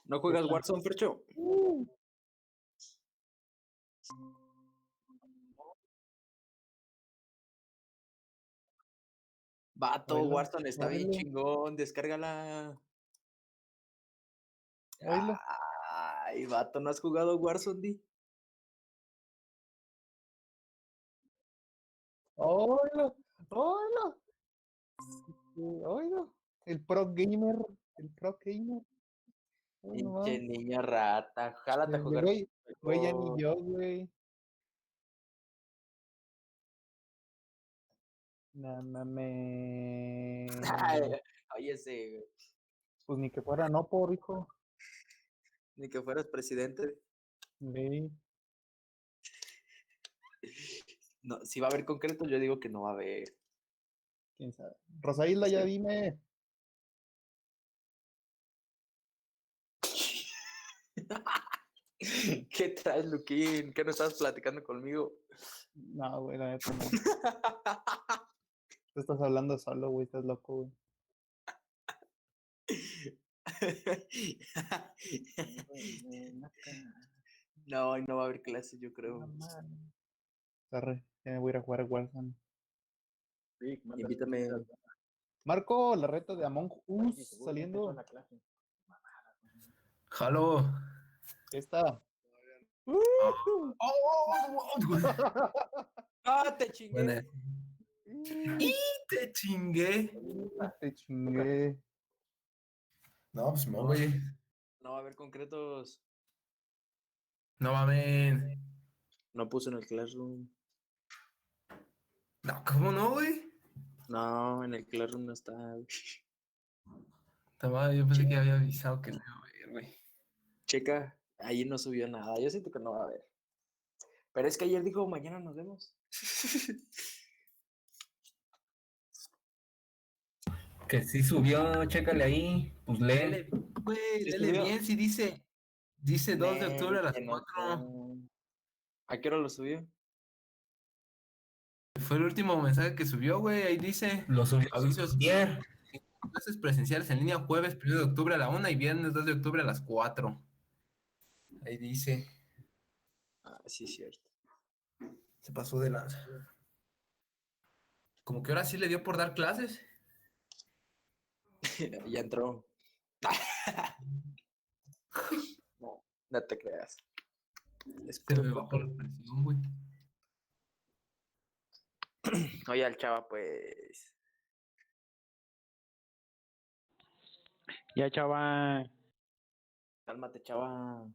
¿No juegas Warzone, Fercho? Vato, Oílo, Warzone está bien oílo, chingón, descárgala. oílo. Ay, vato, ¿no has jugado Warzone, Di? Oílo, oílo, oílo. El pro gamer, el pro gamer. Ay, no Pinche mames. niño rata, jálate a jugar Güey, ya ni mejor. yo, güey. No mames. Ay, oye, sí, güey, Pues ni que fuera no por hijo. ni que fueras presidente. Güey, No, si va a haber concreto, yo digo que no va a haber. quién sabe. Rosailda, ya dime. ¿Qué traes, Luquín? ¿Qué no estás platicando conmigo? No, güey, la neta no. Tú estás hablando solo, güey, estás loco, güey. No, hoy no va a haber clases, yo creo. Arre, ya me voy a ir a jugar a Warzone. Invítame. Marco, la reta de Among Us saliendo. Jalo. Esta. ¡Ah, te chingué! Bueno, y te chingué. Te chingué. No, pues no, güey. No va a haber concretos. No mames. No puso en el Classroom. No, ¿cómo no, güey? No, en el Classroom no está. Yo pensé que había avisado que no iba a ver, güey. Checa, ahí no subió nada. Yo siento que no va a haber. Pero es que ayer dijo, mañana nos vemos. Que sí subió, chécale ahí. Pues lee. Güey, ¿Sí léele subió? bien, si dice 2 de octubre a las Que no 4. sé. ¿A qué hora lo subió? Fue el último mensaje que subió, güey. Ahí dice. Lo subió avisos. Ayer. Clases presenciales en línea jueves 1 de octubre a la 1 y viernes 2 de octubre a las 4. Ahí dice. Ah, sí, cierto. Se pasó de lanza. Como que ahora sí le dio por dar clases. Ya entró. No, no te creas. Es Se puro me bajó coto. la presión, güey. Oye, al chava, pues. Ya, chava. Cálmate, chava.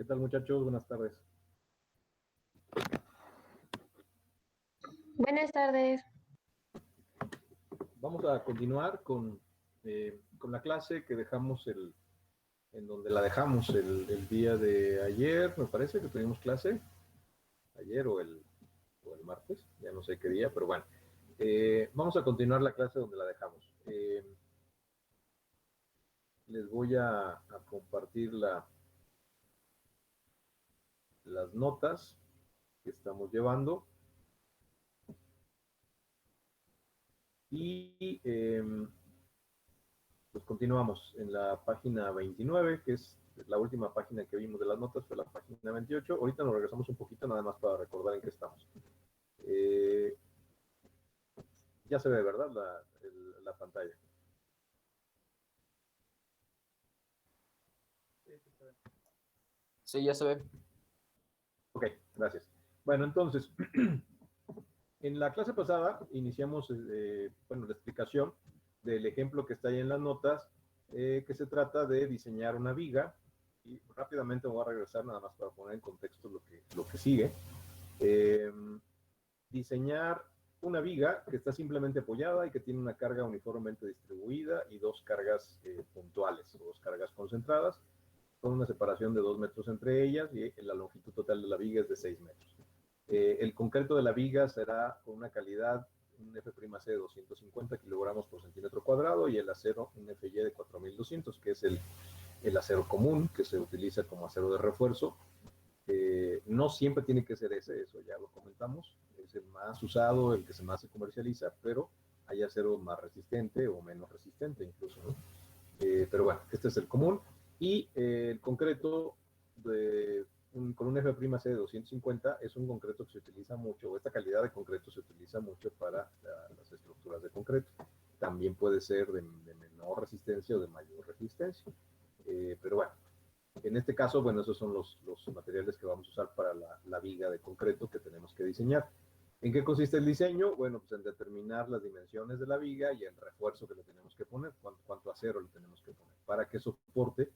¿Qué tal, muchachos? Buenas tardes. Buenas tardes. Vamos a continuar con la clase que dejamos en donde la dejamos el día de ayer. Me parece que tuvimos clase ayer o el martes, ya no sé qué día, pero bueno. Vamos a continuar la clase donde la dejamos. Les voy a compartir las notas que estamos llevando. Y pues continuamos en la página 29, que es la última página que vimos de las notas, fue la página 28. Ahorita nos regresamos un poquito nada más para recordar en qué estamos. Ya se ve, ¿verdad? La pantalla. Sí, ya se ve. Ok, gracias. Bueno, entonces, en la clase pasada iniciamos la explicación del ejemplo que está ahí en las notas, que se trata de diseñar una viga. Y rápidamente me voy a regresar nada más para poner en contexto lo que sigue. Diseñar una viga que está simplemente apoyada y que tiene una carga uniformemente distribuida y dos cargas puntuales, o dos cargas concentradas, con una separación de 2 metros entre ellas, y la longitud total de la viga es de 6 metros. El concreto de la viga será con una calidad, un F'C de 250 kilogramos por centímetro cuadrado, y el acero, un FY de 4200, que es el acero común, que se utiliza como acero de refuerzo. No siempre tiene que ser ese, eso ya lo comentamos, es el más usado, el que más se comercializa, pero hay acero más resistente o menos resistente incluso, ¿no? Pero bueno, este es el común. Y el concreto con un F'C de 250 es un concreto que se utiliza mucho, o esta calidad de concreto se utiliza mucho para las estructuras de concreto. También puede ser de menor resistencia o de mayor resistencia. Pero bueno, en este caso, bueno, esos son los materiales que vamos a usar para la viga de concreto que tenemos que diseñar. ¿En qué consiste el diseño? Bueno, pues en determinar las dimensiones de la viga y el refuerzo que le tenemos que poner, cuánto acero le tenemos que poner, para que soporte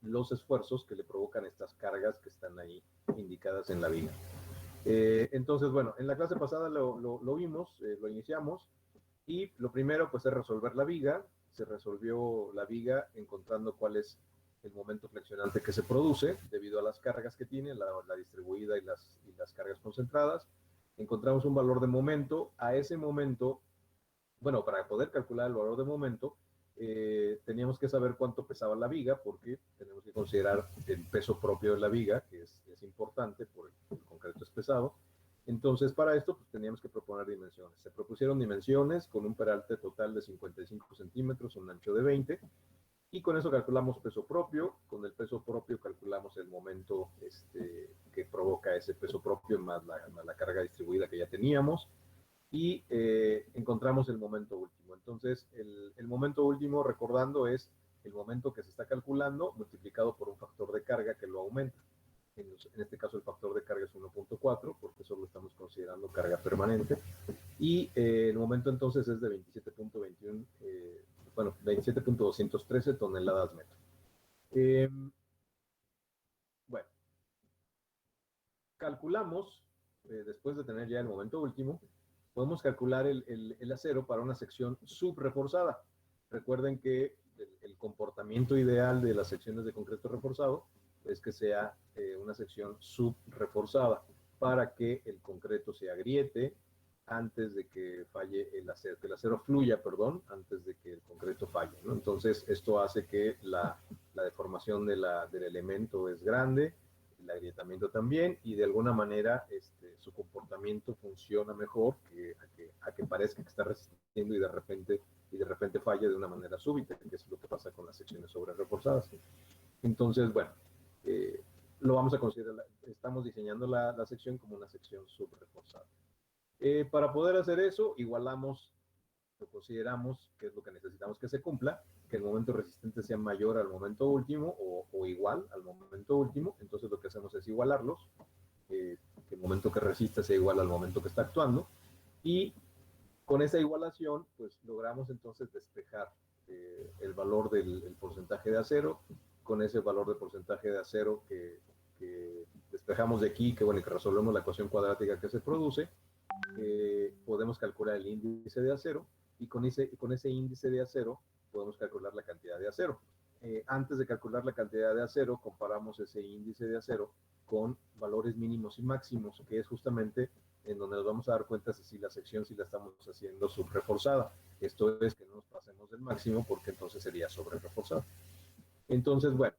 los esfuerzos que le provocan estas cargas que están ahí indicadas en la viga. Entonces, bueno, en la clase pasada lo vimos, lo iniciamos, y lo primero pues es resolver la viga. Se resolvió la viga encontrando cuál es el momento flexionante que se produce debido a las cargas que tiene, la distribuida y las cargas concentradas. Encontramos un valor de momento. A ese momento, bueno, para poder calcular el valor de momento, teníamos que saber cuánto pesaba la viga, porque tenemos que considerar el peso propio de la viga, que es importante, porque el concreto es pesado. Entonces, para esto, pues, teníamos que proponer dimensiones. Se propusieron dimensiones con un peralte total de 55 centímetros, un ancho de 20, y con eso calculamos peso propio. Con el peso propio calculamos el momento que provoca ese peso propio, más la carga distribuida que ya teníamos, y encontramos el momento último. Entonces, el momento último, recordando, es el momento que se está calculando multiplicado por un factor de carga que lo aumenta. En este caso el factor de carga es 1.4, porque solo estamos considerando carga permanente, y el momento entonces es de 27.21, 27.213 toneladas metro. Bueno, calculamos, después de tener ya el momento último, podemos calcular el acero para una sección subreforzada. Recuerden que el comportamiento ideal de las secciones de concreto reforzado es que sea una sección subreforzada, para que el concreto se agriete antes de que falle el acero, que el acero fluya, perdón, antes de que el concreto falle, ¿no? Entonces, esto hace que la deformación del elemento es grande, el agrietamiento también, y de alguna manera su comportamiento funciona mejor a que parezca que está resistiendo y de repente falle de una manera súbita, que es lo que pasa con las secciones sobre reforzadas. Entonces, bueno, lo vamos a considerar, estamos diseñando la sección como una sección subreforzada. Para poder hacer eso, igualamos, lo consideramos que es lo que necesitamos que se cumpla, que el momento resistente sea mayor al momento último o igual al momento último. Entonces lo que hacemos es igualarlos, que el momento que resista sea igual al momento que está actuando, y con esa igualación pues logramos entonces despejar el valor del porcentaje de acero. Con ese valor de porcentaje de acero que que despejamos de aquí, que bueno, que resolvemos la ecuación cuadrática que se produce, podemos calcular el índice de acero, y con ese índice de acero podemos calcular la cantidad de acero. Antes de calcular la cantidad de acero, comparamos ese índice de acero con valores mínimos y máximos, que es justamente en donde nos vamos a dar cuenta si la sección la estamos haciendo subreforzada. Esto es que no nos pasemos del máximo, porque entonces sería sobrereforzada. Entonces, bueno,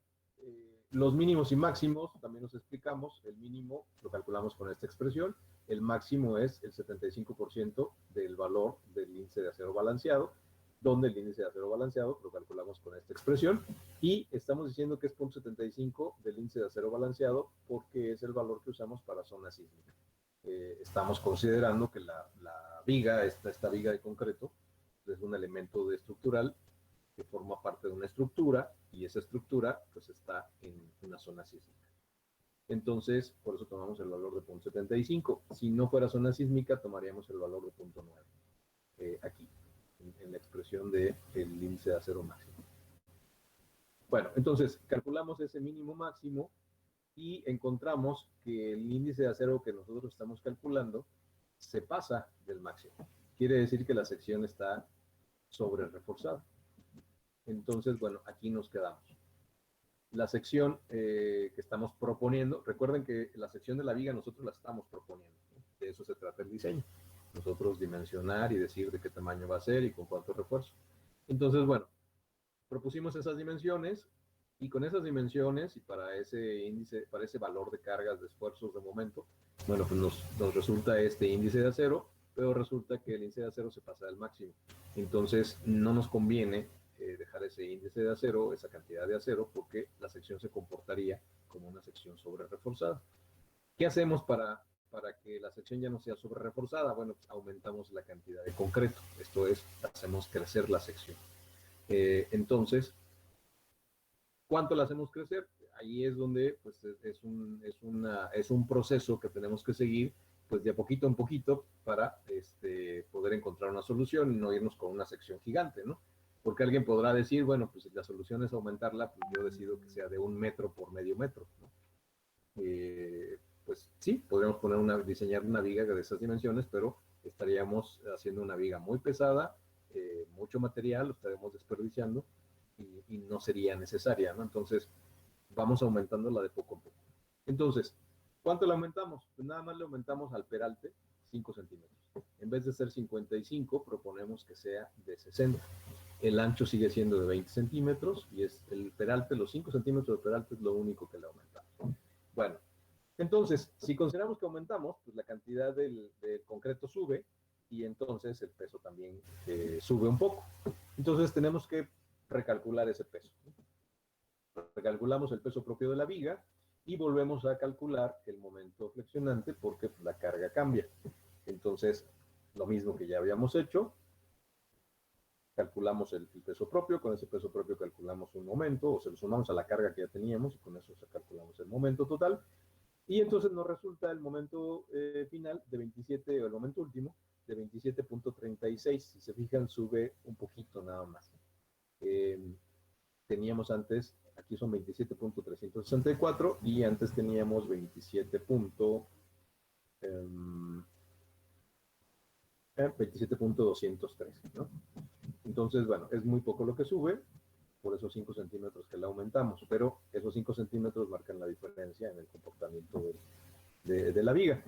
los mínimos y máximos también los explicamos. El mínimo lo calculamos con esta expresión. El máximo es el 75% del valor del índice de acero balanceado, donde el índice de acero balanceado lo calculamos con esta expresión, y estamos diciendo que es 0.75 del índice de acero balanceado porque es el valor que usamos para zona sísmica. Estamos considerando que la viga, esta viga de concreto, es un elemento estructural que forma parte de una estructura, y esa estructura pues está en una zona sísmica. Entonces, por eso tomamos el valor de 0.75. Si no fuera zona sísmica, tomaríamos el valor de 0.9 aquí, en la expresión del índice de acero máximo. Bueno, entonces calculamos ese mínimo máximo y encontramos que el índice de acero que nosotros estamos calculando se pasa del máximo. Quiere decir que la sección está sobre reforzada. Entonces, bueno, aquí nos quedamos. La sección que estamos proponiendo, recuerden que la sección de la viga nosotros la estamos proponiendo, ¿no? De eso se trata el diseño. Nosotros dimensionar y decir de qué tamaño va a ser y con cuánto refuerzo. Entonces, bueno, propusimos esas dimensiones, y con esas dimensiones y para ese índice, para ese valor de cargas, de esfuerzos, de momento, bueno, pues nos resulta este índice de acero, pero resulta que el índice de acero se pasa del máximo. Entonces, no nos conviene dejar ese índice de acero, esa cantidad de acero, porque la sección se comportaría como una sección sobre reforzada. ¿Qué hacemos para que la sección ya no sea sobre reforzada? Bueno, aumentamos la cantidad de concreto. Esto es, hacemos crecer la sección. Entonces, ¿cuánto la hacemos crecer? Ahí es donde pues, es un proceso que tenemos que seguir pues de poquito en poquito para poder encontrar una solución y no irnos con una sección gigante, ¿no? Porque alguien podrá decir, bueno, pues si la solución es aumentarla, pues yo decido que sea de 1 metro por medio metro, ¿no? Pues sí, podríamos diseñar una viga de esas dimensiones, pero estaríamos haciendo una viga muy pesada, mucho material, lo estaremos desperdiciando y no sería necesaria, ¿no? Entonces, vamos aumentándola de poco a poco. Entonces, ¿cuánto le aumentamos? Pues nada más le aumentamos al peralte 5 centímetros. En vez de ser 55, proponemos que sea de 60. El ancho sigue siendo de 20 centímetros y es el peralte, los 5 centímetros de peralte es lo único que le aumentamos. Bueno, entonces, si consideramos que aumentamos, pues la cantidad del concreto sube y entonces el peso también sube un poco. Entonces tenemos que recalcular ese peso. Recalculamos el peso propio de la viga y volvemos a calcular el momento flexionante porque la carga cambia. Entonces, lo mismo que ya habíamos hecho, calculamos el peso propio, con ese peso propio calculamos un momento, o se lo sumamos a la carga que ya teníamos y con eso calculamos el momento total. Y entonces nos resulta el momento final de 27, o el momento último, de 27.36. Si se fijan, sube un poquito nada más. Teníamos antes, aquí son 27.364 y antes teníamos 27.203, ¿no? Entonces, bueno, es muy poco lo que sube, por esos 5 centímetros que le aumentamos, pero esos 5 centímetros marcan la diferencia en el comportamiento de la viga.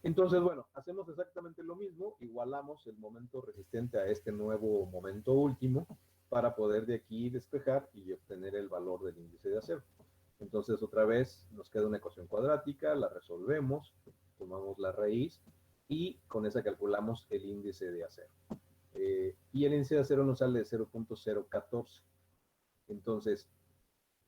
Entonces, bueno, hacemos exactamente lo mismo, igualamos el momento resistente a este nuevo momento último para poder de aquí despejar y obtener el valor del índice de acero. Entonces, otra vez nos queda una ecuación cuadrática, la resolvemos, tomamos la raíz y con esa calculamos el índice de acero. Y el índice de acero nos sale de 0.014. Entonces,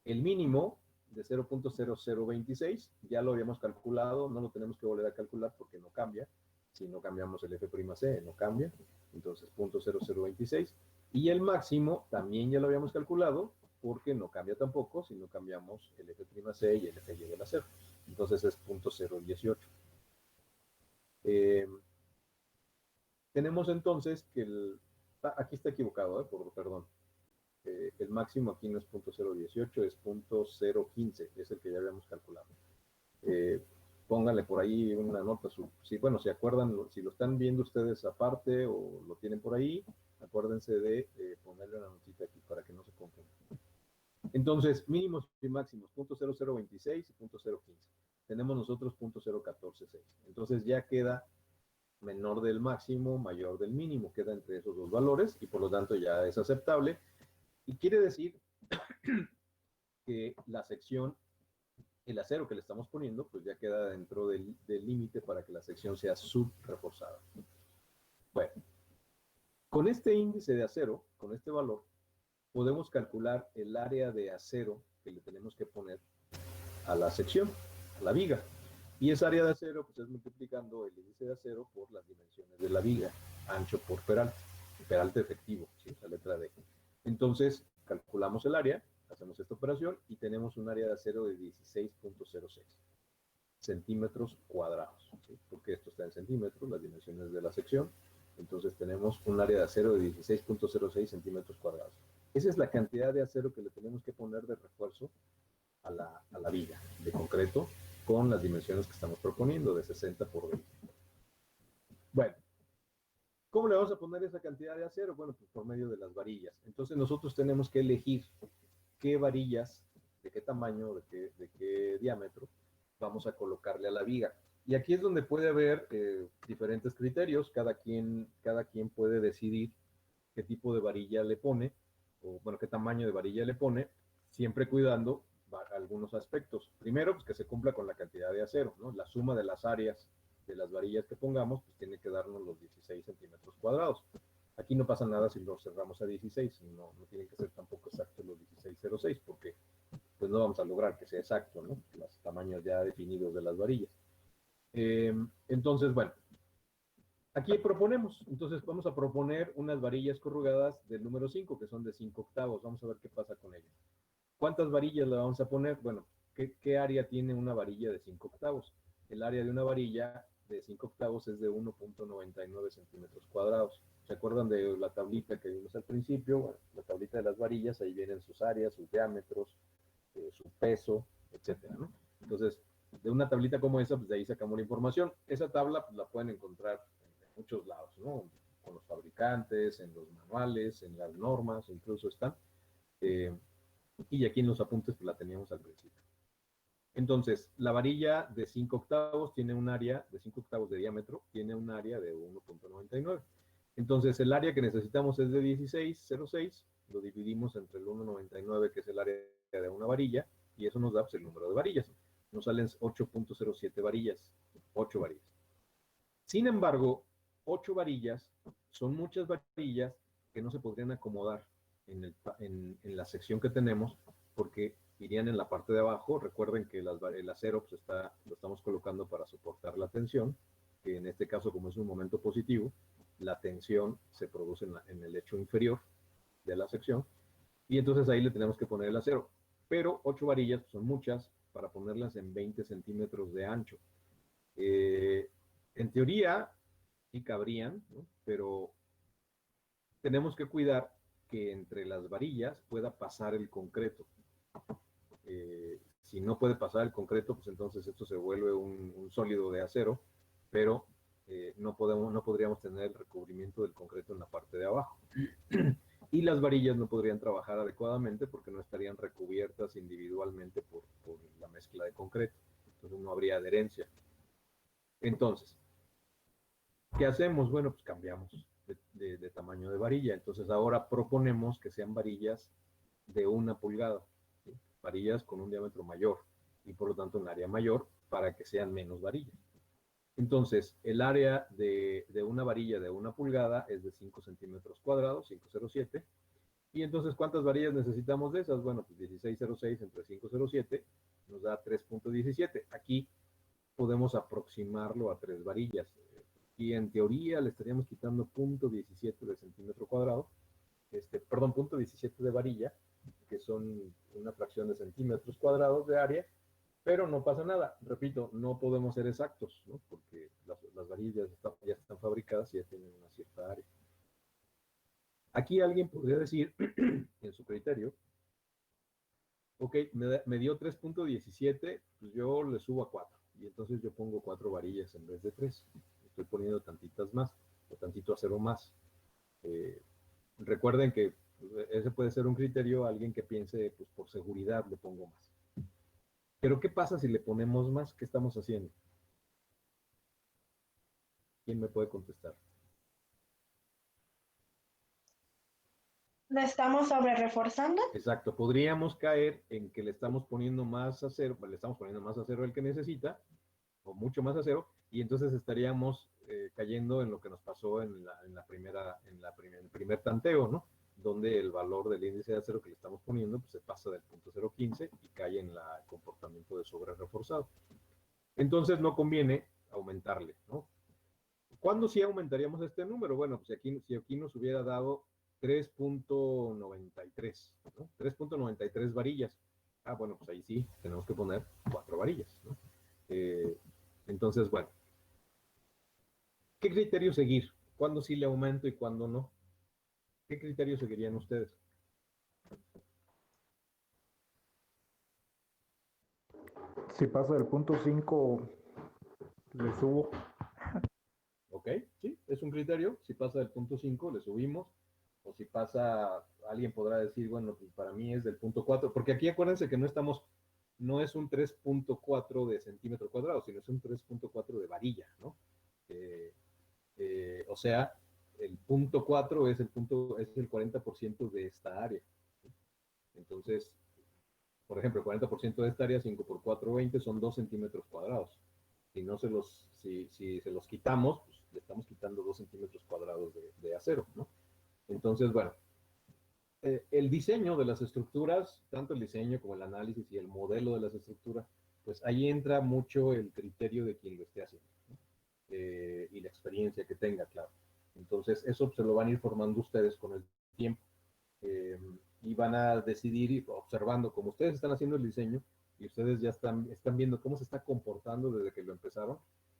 el mínimo de 0.0026 ya lo habíamos calculado, no lo tenemos que volver a calcular porque no cambia. Si no cambiamos el F'C, no cambia. Entonces, 0.0026. Y el máximo también ya lo habíamos calculado porque no cambia tampoco si no cambiamos el F'C y el Fy del acero. Entonces es 0.018. Tenemos entonces que aquí está equivocado, perdón. El máximo aquí no es 0.018, es 0.015, es el que ya habíamos calculado. Pónganle por ahí una nota, si, bueno, si acuerdan, si lo están viendo ustedes aparte o lo tienen por ahí, acuérdense de ponerle una notita aquí para que no se confunda. Entonces, mínimos y máximos, .0026 y .015. Tenemos nosotros .0146. Entonces ya queda menor del máximo, mayor del mínimo, queda entre esos dos valores y por lo tanto ya es aceptable. Y quiere decir que la sección, el acero que le estamos poniendo, pues ya queda dentro del límite para que la sección sea subreforzada. Bueno, con este índice de acero, con este valor, podemos calcular el área de acero que le tenemos que poner a la sección, a la viga. Y esa área de acero, pues es multiplicando el índice de acero por las dimensiones de la viga, ancho por peralte efectivo, ¿sí? La letra D. Entonces, calculamos el área, hacemos esta operación y tenemos un área de acero de 16.06 centímetros cuadrados, ¿sí? Porque esto está en centímetros, las dimensiones de la sección. Entonces tenemos un área de acero de 16.06 centímetros cuadrados. Esa es la cantidad de acero que le tenemos que poner de refuerzo a la viga de concreto con las dimensiones que estamos proponiendo de 60 por 20. Bueno, ¿cómo le vamos a poner esa cantidad de acero? Bueno, pues por medio de las varillas. Entonces nosotros tenemos que elegir qué varillas, de qué tamaño, de qué diámetro vamos a colocarle a la viga. Y aquí es donde puede haber diferentes criterios. Cada quien puede decidir qué tipo de varilla le pone, o bueno, qué tamaño de varilla le pone, siempre cuidando algunos aspectos. Primero, pues que se cumpla con la cantidad de acero, ¿no? La suma de las áreas de las varillas que pongamos, pues tiene que darnos los 16 centímetros cuadrados. Aquí no pasa nada si lo cerramos a 16, no tienen que ser tampoco exactos los 16.06, porque pues no vamos a lograr que sea exacto, ¿no? Los tamaños ya definidos de las varillas. Entonces, bueno, aquí proponemos, entonces vamos a proponer unas varillas corrugadas del número 5, que son de 5 octavos. Vamos a ver qué pasa con ellas. ¿Cuántas varillas le vamos a poner? Bueno, ¿qué área tiene una varilla de 5 octavos? El área de una varilla de 5 octavos es de 1.99 centímetros cuadrados. ¿Se acuerdan de la tablita que vimos al principio? Bueno, la tablita de las varillas, ahí vienen sus áreas, sus diámetros, su peso, etcétera, ¿no? Entonces, de una tablita como esa, pues de ahí sacamos la información. Esa tabla pues, la pueden encontrar en muchos lados, ¿no? Con los fabricantes, en los manuales, en las normas, incluso están. Y aquí en los apuntes pues la teníamos al principio. Entonces, la varilla de 5 octavos tiene un área de 5 octavos de diámetro, tiene un área de 1.99. Entonces, el área que necesitamos es de 16.06, lo dividimos entre el 1.99, que es el área de una varilla, y eso nos da pues, el número de varillas. Nos salen 8.07 varillas, 8 varillas. Sin embargo, 8 varillas son muchas varillas que no se podrían acomodar en la sección que tenemos, porque irían en la parte de abajo. Recuerden que el acero pues lo estamos colocando para soportar la tensión, que en este caso, como es un momento positivo, la tensión se produce en el lecho inferior de la sección, y entonces ahí le tenemos que poner el acero. Pero 8 varillas son muchas para ponerlas en 20 centímetros de ancho. En teoría, sí cabrían, ¿no? Pero tenemos que cuidar que entre las varillas pueda pasar el concreto. Si no puede pasar el concreto, pues entonces esto se vuelve un sólido de acero, pero no podríamos tener el recubrimiento del concreto en la parte de abajo. Y las varillas no podrían trabajar adecuadamente porque no estarían recubiertas individualmente por la mezcla de concreto. Entonces no habría adherencia. Entonces, ¿qué hacemos? Bueno, pues cambiamos de tamaño de varilla. Entonces ahora proponemos que sean varillas de 1 pulgada, ¿sí? Varillas con un diámetro mayor y por lo tanto un área mayor para que sean menos varillas. Entonces, el área de una varilla de 1 pulgada es de 5 centímetros cuadrados, 507. Y entonces, ¿cuántas varillas necesitamos de esas? Bueno, pues 16.06 entre 507 nos da 3.17. Aquí podemos aproximarlo a 3 varillas. Y en teoría le estaríamos quitando 0.17 de centímetro cuadrado, perdón, 0.17 de varilla, que son una fracción de centímetros cuadrados de área, pero no pasa nada. Repito, no podemos ser exactos, ¿no? Porque las varillas ya están fabricadas y ya tienen una cierta área. Aquí alguien podría decir, en su criterio, Ok, me dio 3.17, pues yo le subo a 4. Y entonces yo pongo 4 varillas en vez de 3. Estoy poniendo tantitas más, o tantito acero más. Recuerden que ese puede ser un criterio, alguien que piense, pues por seguridad le pongo más. Pero ¿qué pasa si le ponemos más? ¿Qué estamos haciendo? ¿Quién me puede contestar? ¿Lo estamos sobre reforzando? Exacto, podríamos caer en que le estamos poniendo más acero, le estamos poniendo más acero del que necesita, o mucho más acero, y entonces estaríamos cayendo en lo que nos pasó en el primer tanteo, ¿no? Donde el valor del índice de acero que le estamos poniendo pues, se pasa del punto 0.15 y cae en el comportamiento de sobre reforzado. Entonces no conviene aumentarle, ¿no? ¿Cuándo sí aumentaríamos este número? Bueno, pues si aquí nos hubiera dado 3.93, ¿no? 3.93 varillas. Ah, bueno, pues ahí sí tenemos que poner 4 varillas, ¿no? Entonces, bueno, ¿qué criterio seguir? ¿Cuándo sí le aumento y cuándo no? ¿Qué criterio seguirían ustedes? Si pasa del punto 5, le subo. Ok, sí, es un criterio. Si pasa del punto 5, le subimos. O si pasa, alguien podrá decir, bueno, pues para mí es del punto 4, porque aquí acuérdense que no es un 3.4 de centímetro cuadrado, sino es un 3.4 de varilla, ¿no? O sea, el punto 4 es el 40% de esta área. Entonces, por ejemplo, el 40% de esta área, 5 por 4, 20, son 2 centímetros cuadrados. Si se los quitamos, pues le estamos quitando 2 centímetros cuadrados de acero, ¿no? Entonces, bueno, el diseño de las estructuras, tanto el diseño como el análisis y el modelo de las estructuras, pues ahí entra mucho el criterio de quien lo esté haciendo, ¿no? Y la experiencia que tenga, claro. Entonces, eso se lo van a ir formando ustedes con el tiempo. Y van a decidir, observando como ustedes están haciendo el diseño, y ustedes ya están viendo cómo se está comportando desde que lo empezaron,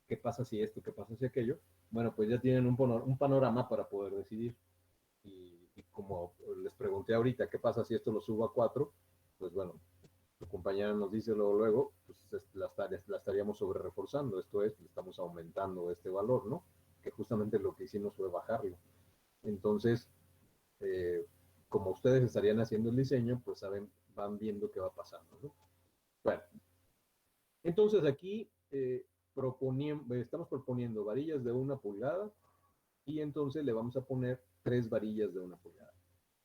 qué pasa si esto, qué pasa si aquello, bueno, pues ya tienen un panorama para poder decidir. Y como les pregunté ahorita, ¿qué pasa si esto lo subo a 4? Pues bueno, tu compañera nos dice luego, pues la estaríamos sobre reforzando, esto es, le estamos aumentando este valor, ¿no? Que justamente lo que hicimos fue bajarlo. Entonces, como ustedes estarían haciendo el diseño, pues van viendo qué va pasando, ¿no? Bueno, entonces aquí estamos proponiendo varillas de 1 pulgada y entonces le vamos a poner 3 varillas de 1 pulgada.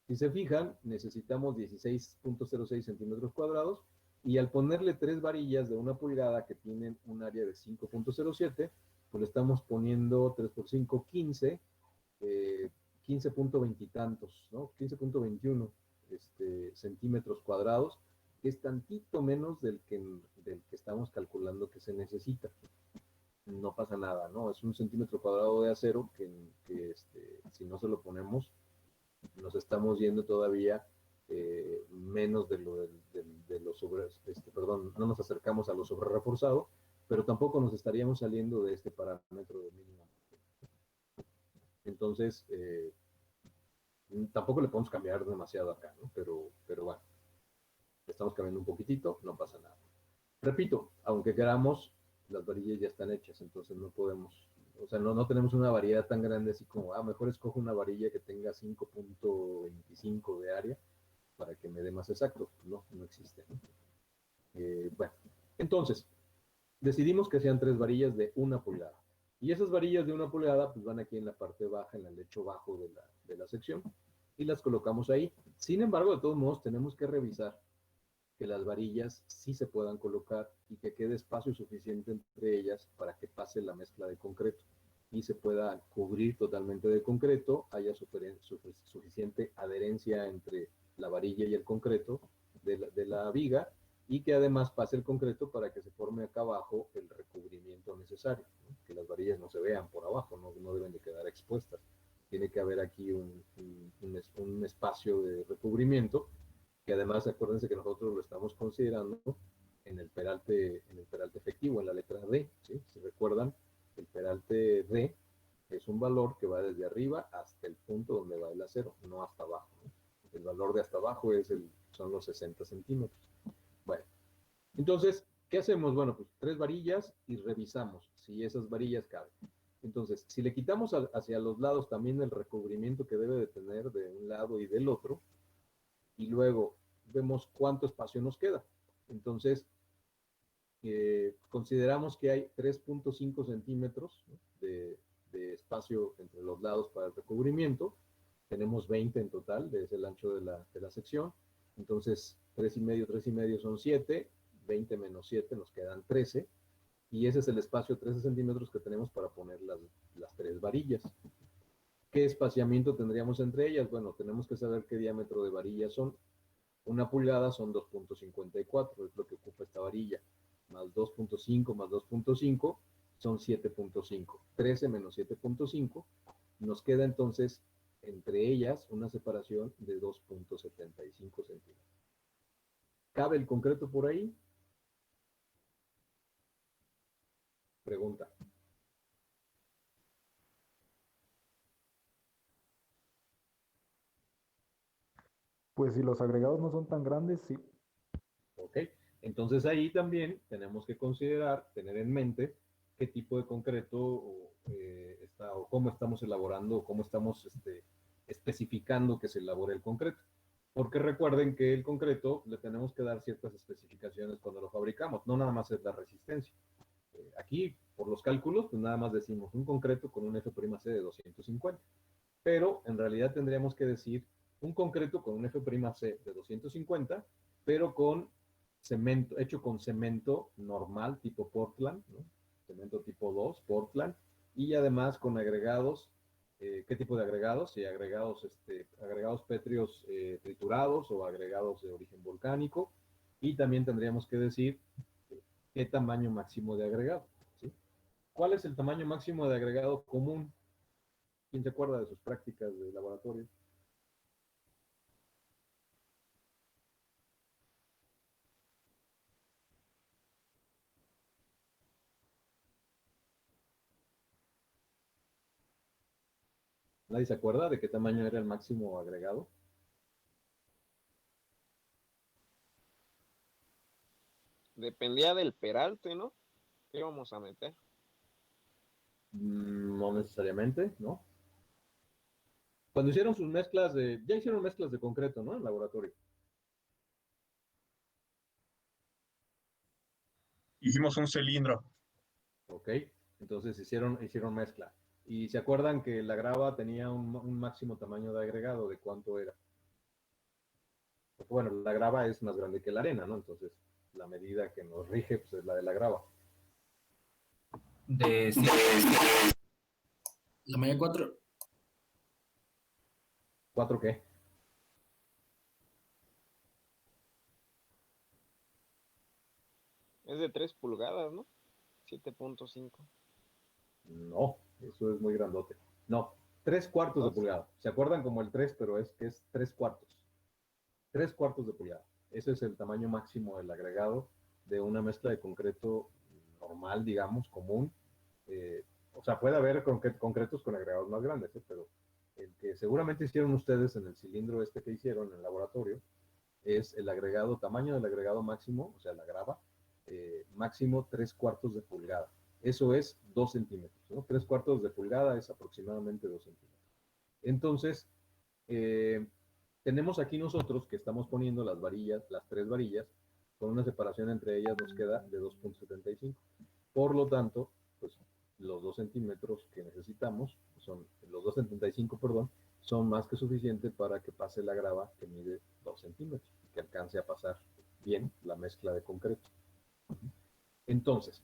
Si se fijan, necesitamos 16.06 centímetros cuadrados y al ponerle 3 varillas de 1 pulgada que tienen un área de 5.07, pues le estamos poniendo 3 por 5, 15, 15.20 y tantos, ¿no? 15.21 centímetros cuadrados, que es tantito menos del que estamos calculando que se necesita. No pasa nada, ¿no? Es un centímetro cuadrado de acero que si no se lo ponemos, nos estamos yendo todavía menos de lo sobre, perdón, no nos acercamos a lo sobre reforzado, pero tampoco nos estaríamos saliendo de este parámetro de mínimo. Entonces, tampoco le podemos cambiar demasiado acá, ¿no? Pero bueno, estamos cambiando un poquitito, no pasa nada. Repito, aunque queramos, las varillas ya están hechas, entonces no podemos, o sea, no tenemos una variedad tan grande así como, mejor escojo una varilla que tenga 5.25 de área para que me dé más exacto. No existe, ¿no? Bueno, entonces, decidimos que sean 3 varillas de 1 pulgada. Y esas varillas de 1 pulgada pues van aquí en la parte baja, en el lecho bajo de la sección, y las colocamos ahí. Sin embargo, de todos modos, tenemos que revisar que las varillas sí se puedan colocar y que quede espacio suficiente entre ellas para que pase la mezcla de concreto y se pueda cubrir totalmente de concreto, haya suficiente adherencia entre la varilla y el concreto de la viga, y que además pase el concreto para que se forme acá abajo el recubrimiento necesario, ¿no? Que las varillas no se vean por abajo, no deben de quedar expuestas. Tiene que haber aquí un espacio de recubrimiento, que además acuérdense que nosotros lo estamos considerando en el peralte efectivo, en la letra D, ¿sí? Si recuerdan, el peralte D es un valor que va desde arriba hasta el punto donde va el acero, no hasta abajo, ¿no? El valor de hasta abajo son los 60 centímetros. Entonces, ¿qué hacemos? Bueno, pues 3 varillas y revisamos si esas varillas caben. Entonces, si le quitamos hacia los lados también el recubrimiento que debe de tener de un lado y del otro, y luego vemos cuánto espacio nos queda. Entonces, consideramos que hay 3.5 centímetros, ¿no?, de espacio entre los lados para el recubrimiento. Tenemos 20 en total, es el ancho de la sección. Entonces, 3 y medio son 7, 20 menos 7 nos quedan 13, y ese es el espacio, 13 centímetros, que tenemos para poner las 3 varillas. ¿Qué espaciamiento tendríamos entre ellas? Bueno, tenemos que saber qué diámetro de varilla son. 1 pulgada son 2.54, es lo que ocupa esta varilla, más 2.5 más 2.5 son 7.5. 13 menos 7.5, nos queda entonces entre ellas una separación de 2.75 centímetros. ¿Cabe el concreto por ahí? Pregunta. Pues si los agregados no son tan grandes, sí. ¿Ok? Entonces ahí también tenemos que considerar, tener en mente qué tipo de concreto o cómo estamos elaborando, o cómo estamos especificando que se elabore el concreto. Porque recuerden que el concreto le tenemos que dar ciertas especificaciones cuando lo fabricamos, no nada más es la resistencia. Aquí, por los cálculos, pues nada más decimos un concreto con un F'C de 250, pero en realidad tendríamos que decir un concreto con un F'C de 250, pero con cemento, hecho con cemento normal, tipo Portland, ¿no? Cemento tipo 2, Portland, y además con agregados. ¿Qué tipo de agregados? Sí, agregados pétreos triturados o agregados de origen volcánico. Y también tendríamos que decir qué tamaño máximo de agregado, ¿sí? ¿Cuál es el tamaño máximo de agregado común? ¿Quién se acuerda de sus prácticas de laboratorio? ¿Nadie se acuerda de qué tamaño era el máximo agregado? Dependía del peralte, ¿no? ¿Qué íbamos a meter? No necesariamente, ¿no? Cuando hicieron sus mezclas ya hicieron mezclas de concreto, ¿no? En laboratorio. Hicimos un cilindro. Ok, entonces hicieron mezcla. ¿Y se acuerdan que la grava tenía un máximo tamaño de agregado? ¿De cuánto era? Porque, bueno, la grava es más grande que la arena, ¿no? Entonces, la medida que nos rige, pues, es la de la grava. La malla 4. ¿4 qué? Es de 3 pulgadas, ¿no? 7.5. No, eso es muy grandote. No, 3/4 de pulgada. ¿Se acuerdan como el 3, pero es que es 3/4? 3/4 de pulgada. Ese es el tamaño máximo del agregado de una mezcla de concreto normal, digamos, común. O sea, puede haber concretos con agregados más grandes, pero el que seguramente hicieron ustedes en el cilindro que hicieron en el laboratorio es el agregado, tamaño del agregado máximo, o sea, la grava, máximo 3/4 de pulgada. Eso es 2 centímetros, ¿no? 3/4 de pulgada es aproximadamente 2 centímetros. Entonces, tenemos aquí nosotros que estamos poniendo las varillas, las 3 varillas, con una separación entre ellas nos queda de 2.75. Por lo tanto, pues los 2 centímetros que necesitamos, los 2.75, perdón, son más que suficiente para que pase la grava que mide 2 centímetros, que alcance a pasar bien la mezcla de concreto. Entonces,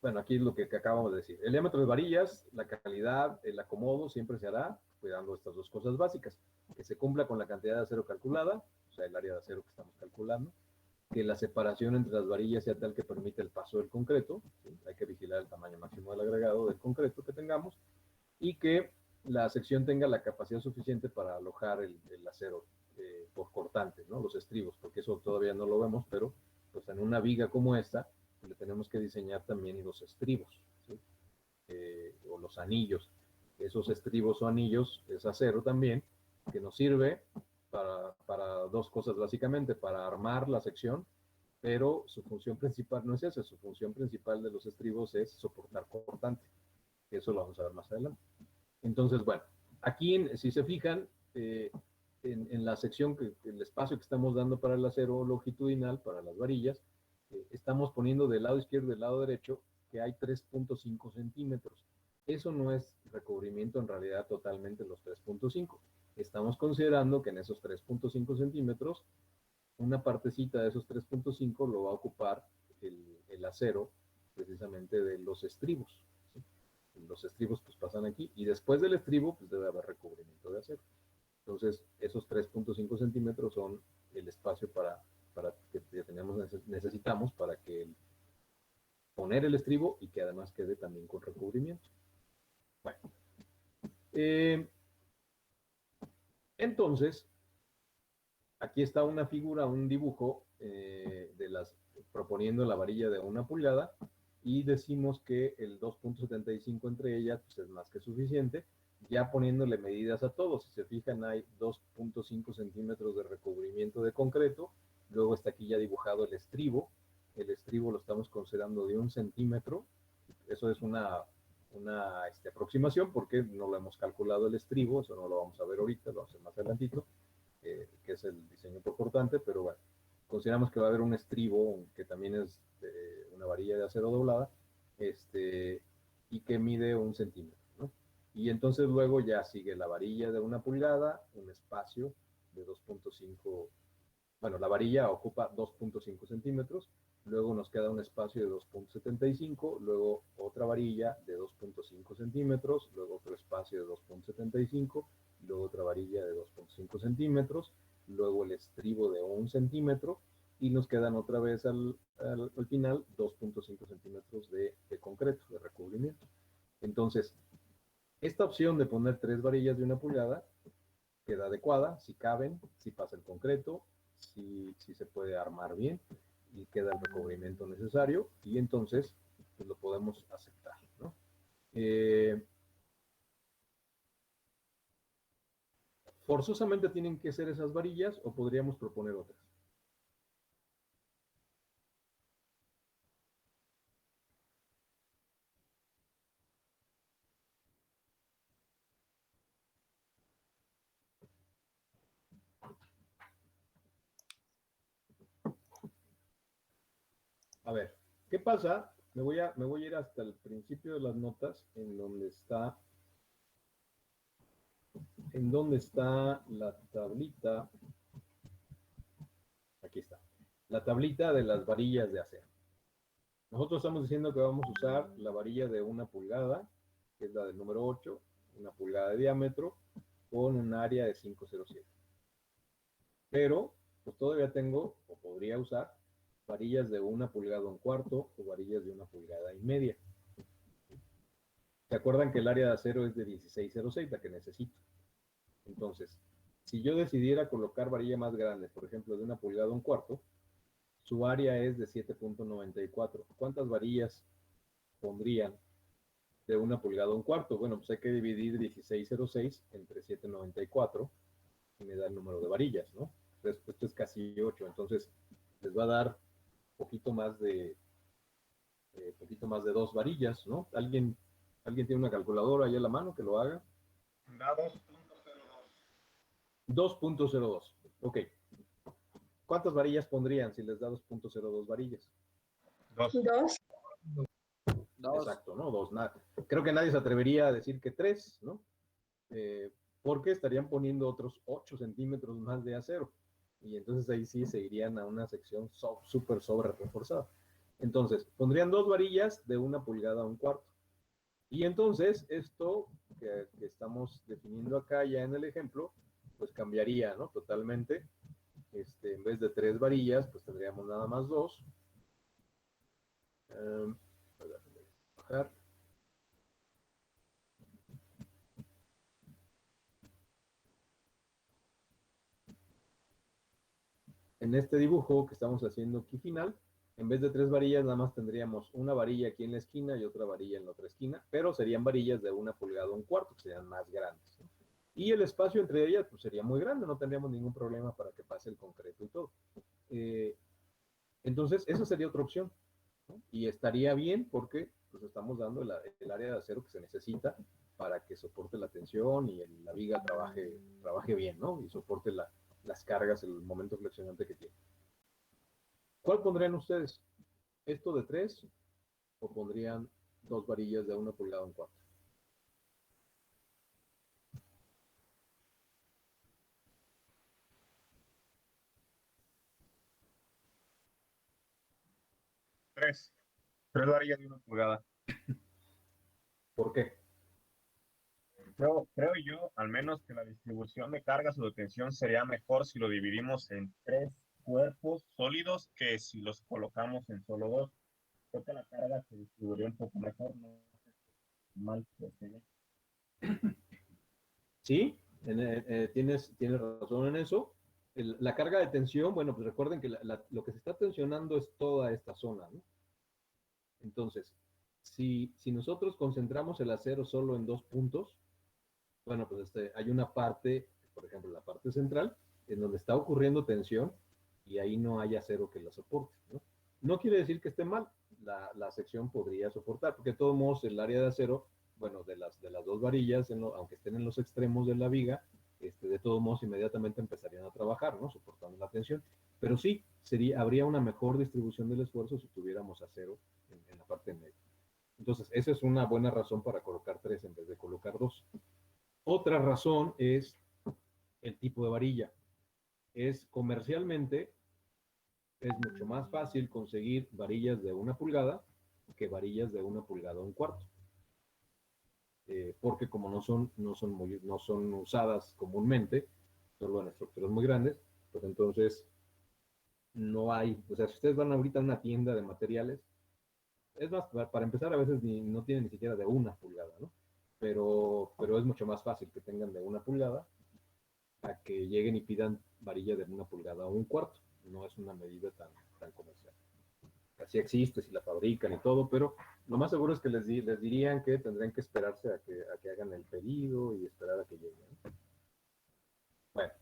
bueno, aquí es lo que acabamos de decir. El diámetro de varillas, la calidad, el acomodo siempre se hará cuidando estas dos cosas básicas. Que se cumpla con la cantidad de acero calculada, o sea, el área de acero que estamos calculando. Que la separación entre las varillas sea tal que permita el paso del concreto. ¿Sí? Hay que vigilar el tamaño máximo del agregado del concreto que tengamos. Y que la sección tenga la capacidad suficiente para alojar el acero por cortantes, ¿no? Los estribos, porque eso todavía no lo vemos, pero pues en una viga como esta, le tenemos que diseñar también los estribos, ¿sí? O los anillos. Esos estribos o anillos es acero también, que nos sirve para dos cosas básicamente, para armar la sección pero su función principal no es esa, su función principal de los estribos es soportar cortante. Eso lo vamos a ver más adelante. Entonces, bueno, aquí, si se fijan, en la sección, el espacio que estamos dando para el acero longitudinal, para las varillas, estamos poniendo del lado izquierdo y del lado derecho que hay 3.5 centímetros. Eso no es recubrimiento en realidad totalmente los 3.5. Estamos considerando que en esos 3.5 centímetros, una partecita de esos 3.5 lo va a ocupar el acero precisamente de los estribos. ¿Sí? Los estribos pues pasan aquí y después del estribo pues debe haber recubrimiento de acero. Entonces esos 3.5 centímetros son el espacio que necesitamos para que poner el estribo y que además quede también con recubrimiento. Bueno, entonces aquí está una figura, un dibujo proponiendo la varilla de 1 pulgada y decimos que el 2.75 entre ellas pues, es más que suficiente, ya poniéndole medidas a todos. Si se fijan, hay 2.5 centímetros de recubrimiento de concreto, luego está aquí ya dibujado el estribo lo estamos considerando de 1 centímetro, eso es una aproximación porque no lo hemos calculado el estribo, eso no lo vamos a ver ahorita, lo vamos a hacer más adelantito. Que es el diseño por cortante, pero bueno, consideramos que va a haber un estribo que también es una varilla de acero doblada, y que mide 1 centímetro, ¿no? Y entonces luego ya sigue la varilla de 1 pulgada, un espacio de 2.5, bueno, la varilla ocupa 2.5 centímetros, luego nos queda un espacio de 2.75, luego otra varilla de 2.5 centímetros, luego otro espacio de 2.75, luego otra varilla de 2.5 centímetros, luego el estribo de 1 centímetro, y nos quedan otra vez al final 2.5 centímetros de concreto, de recubrimiento. Entonces, esta opción de poner 3 varillas de 1 pulgada queda adecuada, si caben, si pasa el concreto, si se puede armar bien, y queda el recubrimiento necesario, y entonces pues, lo podemos aceptar, ¿no? ¿Forzosamente tienen que ser esas varillas o podríamos proponer otras? A ver, ¿qué pasa? Me voy a ir hasta el principio de las notas en donde está la tablita. Aquí está. La tablita de las varillas de acero. Nosotros estamos diciendo que vamos a usar la varilla de 1 pulgada, que es la del número 8, 1 pulgada de diámetro, con un área de 507. Pero, pues todavía tengo, o podría usar, varillas de 1 pulgada 1/4 o varillas de 1 pulgada y media. ¿Se acuerdan que el área de acero es de 1606, la que necesito? Entonces, si yo decidiera colocar varilla más grande, por ejemplo, de 1 pulgada 1/4, su área es de 7.94. ¿Cuántas varillas pondrían de 1 pulgada 1/4? Bueno, pues hay que dividir 1606 entre 7.94 y me da el número de varillas, ¿no? Entonces, esto es casi 8, entonces les va a dar poquito más de 2 varillas, ¿no? ¿Alguien tiene una calculadora ahí a la mano que lo haga? Da 2.02. 2.02, ok. ¿Cuántas varillas pondrían si les da 2.02 varillas? 2. 2. Exacto, ¿no? 2, nada. Creo que nadie se atrevería a decir que 3, ¿no? Porque estarían poniendo otros 8 centímetros más de acero. Y entonces ahí sí se irían a una sección súper sobre reforzada. Entonces, pondrían 2 varillas de 1 pulgada 1/4. Y entonces, esto que estamos definiendo acá ya en el ejemplo, pues cambiaría, ¿no? Totalmente. En vez de 3 varillas, pues tendríamos nada más 2. Bajar. En este dibujo que estamos haciendo aquí final, en vez de 3 varillas, nada más tendríamos una varilla aquí en la esquina y otra varilla en la otra esquina, pero serían varillas de 1 pulgada 1/4, que serían más grandes, ¿no? Y el espacio entre ellas pues, sería muy grande, no tendríamos ningún problema para que pase el concreto y todo. Entonces, esa sería otra opción, ¿no? Y estaría bien porque pues, estamos dando el área de acero que se necesita para que soporte la tensión y la viga trabaje bien, ¿no? Y soporte las cargas, el momento flexionante que tiene. ¿Cuál pondrían ustedes? ¿Esto de 3 o pondrían 2 varillas de 1 pulgada en 4? Tres. Tres varillas de 1 pulgada. ¿Por qué? Creo yo, al menos, que la distribución de cargas o de tensión sería mejor si lo dividimos en 3 cuerpos sólidos que si los colocamos en solo 2. Creo que la carga se distribuiría un poco mejor, no sé, mal que se ve. Sí, tienes razón en eso. La carga de tensión, bueno, pues recuerden que lo que se está tensionando es toda esta zona, ¿no? Entonces, si nosotros concentramos el acero solo en 2 puntos, bueno, pues hay una parte, por ejemplo, la parte central, en donde está ocurriendo tensión y ahí no hay acero que la soporte, ¿no? No quiere decir que esté mal, la sección podría soportar, porque de todos modos el área de acero, bueno, de las 2 varillas, aunque estén en los extremos de la viga, de todos modos inmediatamente empezarían a trabajar, ¿no? Soportando la tensión. Pero sí, habría una mejor distribución del esfuerzo si tuviéramos acero en la parte media. Entonces, esa es una buena razón para colocar 3 en vez de colocar 2. Otra razón es el tipo de varilla. Comercialmente, es mucho más fácil conseguir varillas de 1 pulgada que varillas de 1 pulgada 1/4. Porque como no son usadas comúnmente, solo en estructuras muy grandes, pues entonces no hay, o sea, si ustedes van ahorita a una tienda de materiales, es más, para empezar a veces no tienen ni siquiera de 1 pulgada, ¿no? Pero es mucho más fácil que tengan de 1 pulgada a que lleguen y pidan varilla de 1 pulgada o 1/4. No es una medida tan comercial. Así existe, si la fabrican y todo, pero lo más seguro es que les dirían que tendrían que esperarse a que hagan el pedido y esperar a que lleguen. Bueno,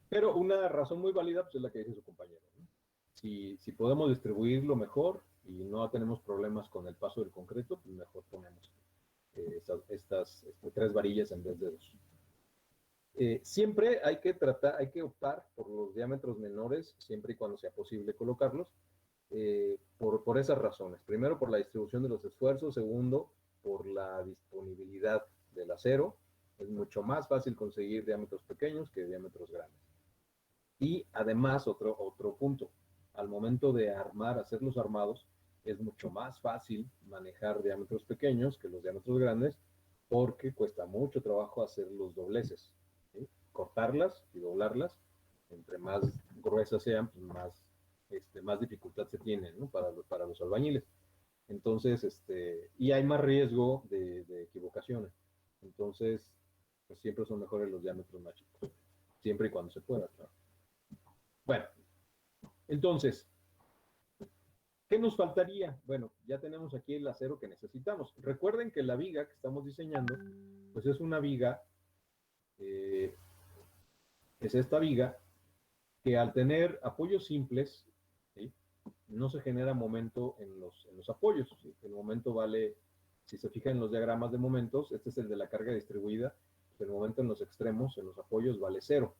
pero una razón muy válida pues, es la que dice su compañero, ¿no? Si podemos distribuirlo mejor y no tenemos problemas con el paso del concreto, pues mejor ponemos estas 3 varillas en vez de 2. Siempre hay que optar por los diámetros menores, siempre y cuando sea posible colocarlos, por esas razones. Primero, por la distribución de los esfuerzos. Segundo, por la disponibilidad del acero. Es mucho más fácil conseguir diámetros pequeños que diámetros grandes. Y además, otro punto, al momento de hacer los armados, es mucho más fácil manejar diámetros pequeños que los diámetros grandes, porque cuesta mucho trabajo hacer los dobleces, ¿sí? Cortarlas y doblarlas, entre más gruesas sean, pues más dificultad se tiene, ¿no? para los albañiles. Entonces, y hay más riesgo de equivocaciones. Entonces, pues siempre son mejores los diámetros más chicos, siempre y cuando se pueda, claro. Bueno, entonces, ¿qué nos faltaría? Bueno, ya tenemos aquí el acero que necesitamos. Recuerden que la viga que estamos diseñando, pues es una viga, es esta viga que al tener apoyos simples, ¿sí? No se genera momento en los apoyos, ¿sí? El momento vale, si se fijan en los diagramas de momentos, este es el de la carga distribuida, el momento en los extremos, en los apoyos, vale 0.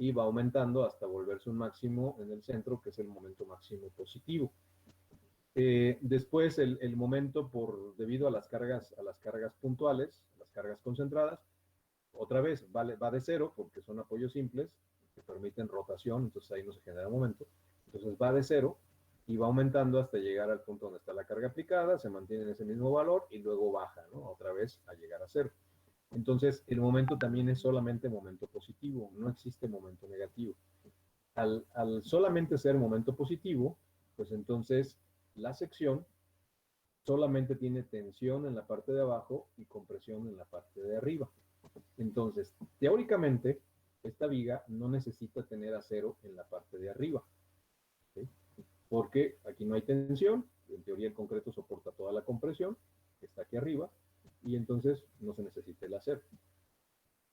Y va aumentando hasta volverse un máximo en el centro, que es el momento máximo positivo. Después el momento debido a las cargas puntuales, las cargas concentradas, otra vez va de 0 porque son apoyos simples que permiten rotación, entonces ahí no se genera momento. Entonces va de 0 y va aumentando hasta llegar al punto donde está la carga aplicada, se mantiene en ese mismo valor y luego baja, ¿no? Otra vez a llegar a 0. Entonces el momento también es solamente momento positivo, no existe momento negativo. Al solamente ser momento positivo, pues entonces la sección solamente tiene tensión en la parte de abajo y compresión en la parte de arriba. Entonces, teóricamente, esta viga no necesita tener acero en la parte de arriba, ¿sí? Porque aquí no hay tensión, en teoría el concreto soporta toda la compresión que está aquí arriba, y entonces no se necesita el acero.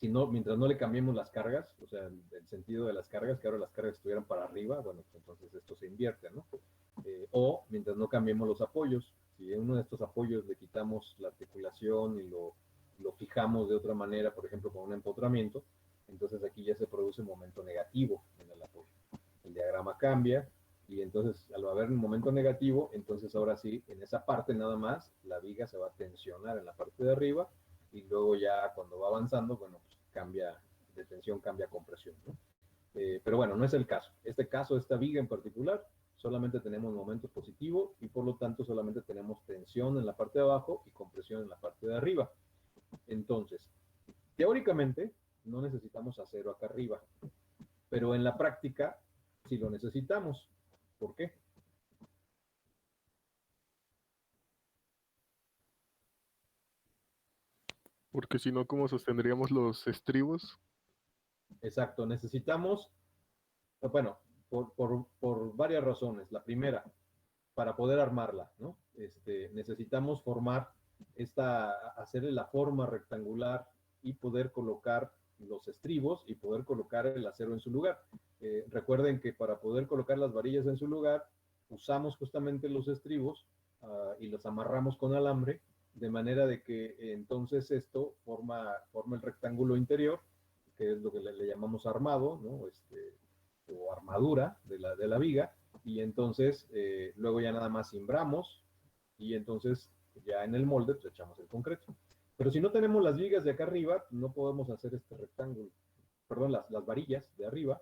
si no, mientras no le cambiemos las cargas, o sea, el sentido de las cargas, que ahora las cargas estuvieran para arriba, bueno, pues entonces esto se invierte, ¿no? O mientras no cambiemos los apoyos, si a uno de estos apoyos le quitamos la articulación y lo fijamos de otra manera, por ejemplo, con un empotramiento, entonces aquí ya se produce un momento negativo en el apoyo. El diagrama cambia y entonces al haber un momento negativo, entonces ahora sí, en esa parte nada más, la viga se va a tensionar en la parte de arriba y luego ya cuando va avanzando, bueno, pues cambia de tensión, cambia compresión, ¿no? Pero bueno, no es el caso. Este caso, esta viga en particular, solamente tenemos momento positivo y por lo tanto solamente tenemos tensión en la parte de abajo y compresión en la parte de arriba. Entonces, teóricamente no necesitamos acero acá arriba, pero en la práctica sí lo necesitamos. ¿Por qué? Porque si no, ¿cómo sostendríamos los estribos? Exacto, necesitamos, bueno, por varias razones. La primera, para poder armarla, ¿no? Necesitamos hacerle la forma rectangular y poder colocar los estribos y poder colocar el acero en su lugar. Recuerden que para poder colocar las varillas en su lugar, usamos justamente los estribos y los amarramos con alambre, de manera de que entonces esto forma el rectángulo interior, que es lo que le llamamos armado, ¿no? O armadura de la viga, y entonces luego ya nada más cimbramos y entonces ya en el molde pues echamos el concreto. Pero si no tenemos las vigas de acá arriba, no podemos hacer este rectángulo, perdón, las varillas de arriba,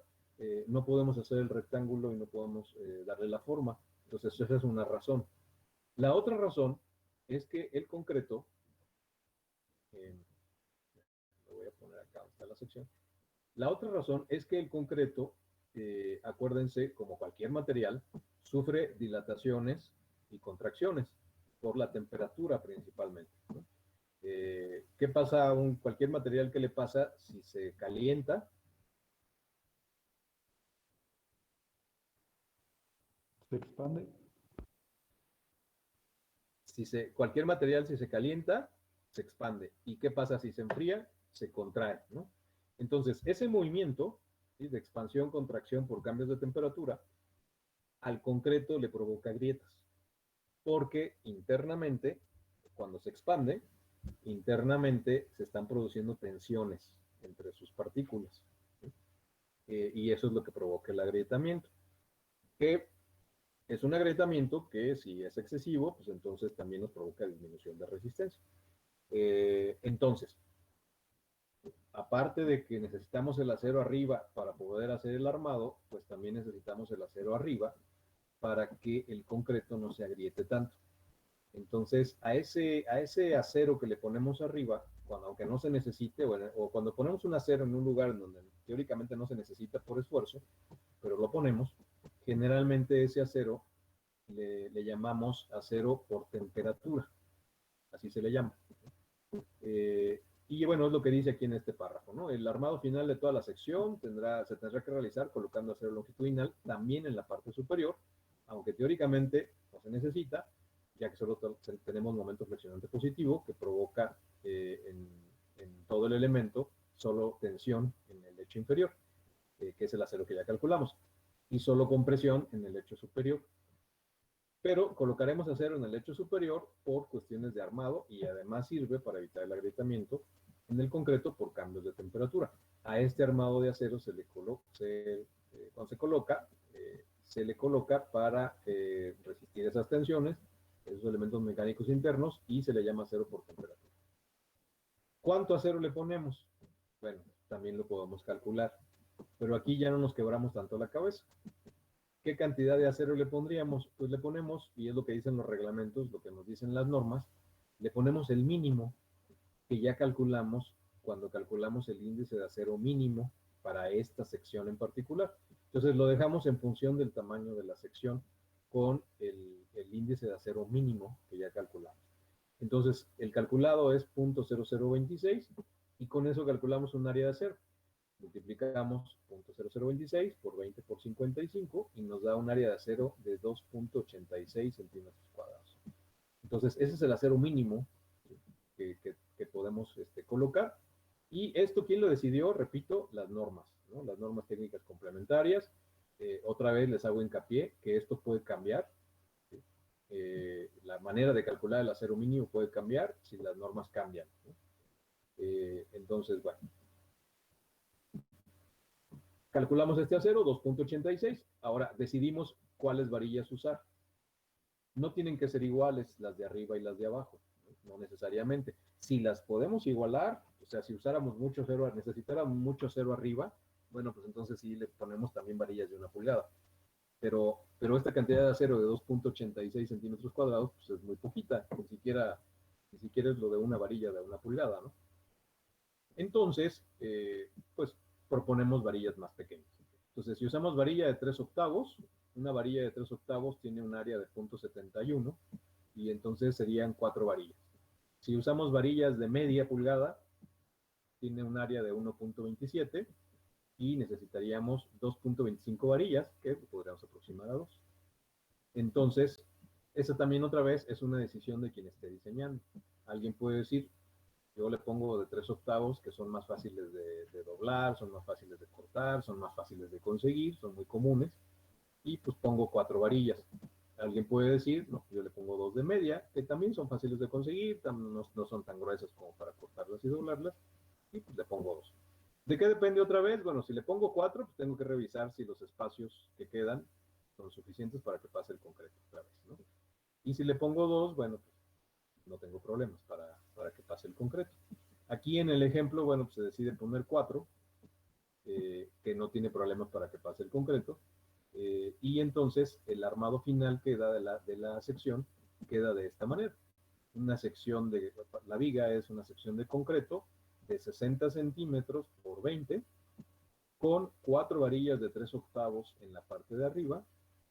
no podemos hacer el rectángulo y no podemos darle la forma. Entonces esa es una razón. La otra razón es que el concreto, lo voy a poner acá, está la sección. La otra razón es que el concreto, acuérdense, como cualquier material, sufre dilataciones y contracciones por la temperatura principalmente, ¿no? ¿Qué pasa a cualquier material que le pasa si se calienta? Se expande. Cualquier material, si se calienta, se expande. ¿Y qué pasa si se enfría? Se contrae, ¿no? Entonces, ese movimiento, ¿sí?, de expansión, contracción por cambios de temperatura, al concreto le provoca grietas. Porque internamente, cuando se expande, internamente se están produciendo tensiones entre sus partículas, ¿sí? Y eso es lo que provoca el agrietamiento. Que es un agrietamiento que si es excesivo, pues entonces también nos provoca disminución de resistencia. Entonces, aparte de que necesitamos el acero arriba para poder hacer el armado, pues también necesitamos el acero arriba para que el concreto no se agriete tanto. Entonces, a ese acero que le ponemos arriba, aunque no se necesite, o cuando ponemos un acero en un lugar en donde teóricamente no se necesita por esfuerzo, pero lo ponemos, generalmente ese acero le llamamos acero por temperatura, así se le llama. Y bueno, es lo que dice aquí en este párrafo, ¿no? El armado final de toda la sección se tendrá que realizar colocando acero longitudinal también en la parte superior, aunque teóricamente no se necesita, ya que solo tenemos momento flexionante positivo que provoca en todo el elemento solo tensión en el lecho inferior, que es el acero que ya calculamos, y solo compresión en el lecho superior. Pero colocaremos acero en el lecho superior por cuestiones de armado y además sirve para evitar el agrietamiento en el concreto por cambios de temperatura. A este armado de acero cuando se coloca, se le coloca para resistir esas tensiones, esos elementos mecánicos internos, y se le llama acero por temperatura. ¿Cuánto acero le ponemos? Bueno, también lo podemos calcular, pero aquí ya no nos quebramos tanto la cabeza. ¿Qué cantidad de acero le pondríamos? Pues le ponemos, y es lo que dicen los reglamentos, lo que nos dicen las normas, le ponemos el mínimo que ya calculamos cuando calculamos el índice de acero mínimo para esta sección en particular. Entonces lo dejamos en función del tamaño de la sección con el índice de acero mínimo que ya calculamos. Entonces el calculado es 0.0026 y con eso calculamos un área de acero. Multiplicamos 0.0026 por 20 por 55 y nos da un área de acero de 2.86 centímetros cuadrados. Entonces, ese es el acero mínimo que podemos colocar Y esto, ¿quién lo decidió? Repito, las normas, ¿no? Las normas técnicas complementarias. Otra vez les hago hincapié que esto puede cambiar. ¿Sí? La manera de calcular el acero mínimo puede cambiar si las normas cambian, ¿no? Entonces, bueno. Calculamos este acero, 2.86. Ahora decidimos cuáles varillas usar. No tienen que ser iguales las de arriba y las de abajo, no necesariamente. Si las podemos igualar, o sea, si usáramos mucho cero, necesitáramos mucho cero arriba, bueno, pues entonces sí le ponemos también varillas de 1 pulgada. Pero esta cantidad de acero de 2.86 centímetros cuadrados, pues es muy poquita, ni siquiera es lo de una varilla de 1 pulgada, ¿no? Entonces, pues proponemos varillas más pequeñas. Entonces, si usamos varilla de 3 octavos, una varilla de 3 octavos tiene un área de 0.71 y entonces serían 4 varillas. Si usamos varillas de media pulgada, tiene un área de 1.27 y necesitaríamos 2.25 varillas, que podríamos aproximar a 2. Entonces, esa también otra vez es una decisión de quien esté diseñando. Alguien puede decir, yo le pongo de 3 octavos, que son más fáciles de doblar, son más fáciles de cortar, son más fáciles de conseguir, son muy comunes, y pues pongo 4 varillas. Alguien puede decir, no, yo le pongo 2 de media, que también son fáciles de conseguir, no son tan gruesas como para cortarlas y doblarlas, y pues le pongo 2. ¿De qué depende otra vez? Bueno, si le pongo 4, pues tengo que revisar si los espacios que quedan son suficientes para que pase el concreto otra vez, ¿no? Y si le pongo 2, bueno, pues no tengo problemas para que pase el concreto. Aquí en el ejemplo, bueno, pues se decide poner 4, que no tiene problemas para que pase el concreto, y entonces el armado final queda de la sección, queda de esta manera. Una sección la viga es una sección de concreto de 60 centímetros por 20, con 4 varillas de 3 octavos en la parte de arriba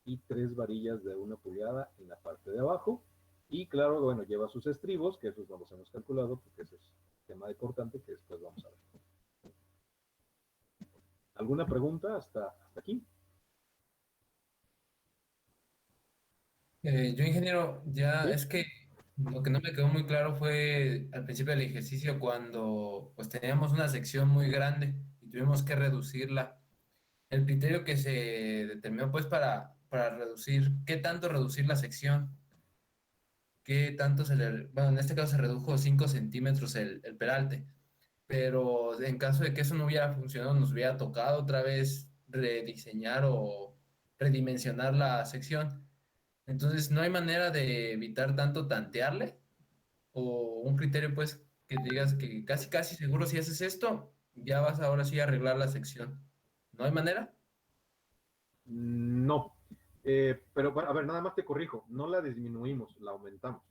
y 3 varillas de 1 pulgada en la parte de abajo. Y claro, bueno, lleva sus estribos, que esos no los hemos calculado, porque ese es tema de cortante que después vamos a ver. ¿Alguna pregunta hasta aquí? Yo, ingeniero, ya ¿Sí? es que lo que no me quedó muy claro fue al principio del ejercicio cuando pues teníamos una sección muy grande y tuvimos que reducirla. El criterio que se determinó pues para reducir, ¿qué tanto reducir la sección? ¿Qué tanto bueno, en este caso se redujo 5 centímetros el peralte, pero en caso de que eso no hubiera funcionado, nos hubiera tocado otra vez rediseñar o redimensionar la sección. Entonces, ¿no hay manera de evitar tanto tantearle? O un criterio, pues, que digas que casi, casi seguro si haces esto, ya vas ahora sí a arreglar la sección. ¿No hay manera? No. Pero bueno, a ver, nada más te corrijo, no la disminuimos, la aumentamos.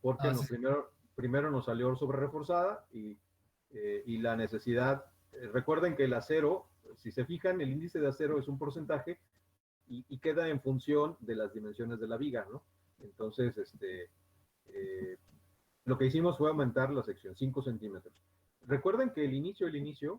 Porque Ah, sí. primero nos salió sobre reforzada y la necesidad, recuerden que el acero, si se fijan, el índice de acero es un porcentaje y queda en función de las dimensiones de la viga, ¿no? Entonces, lo que hicimos fue aumentar la sección 5 centímetros. Recuerden que el inicio,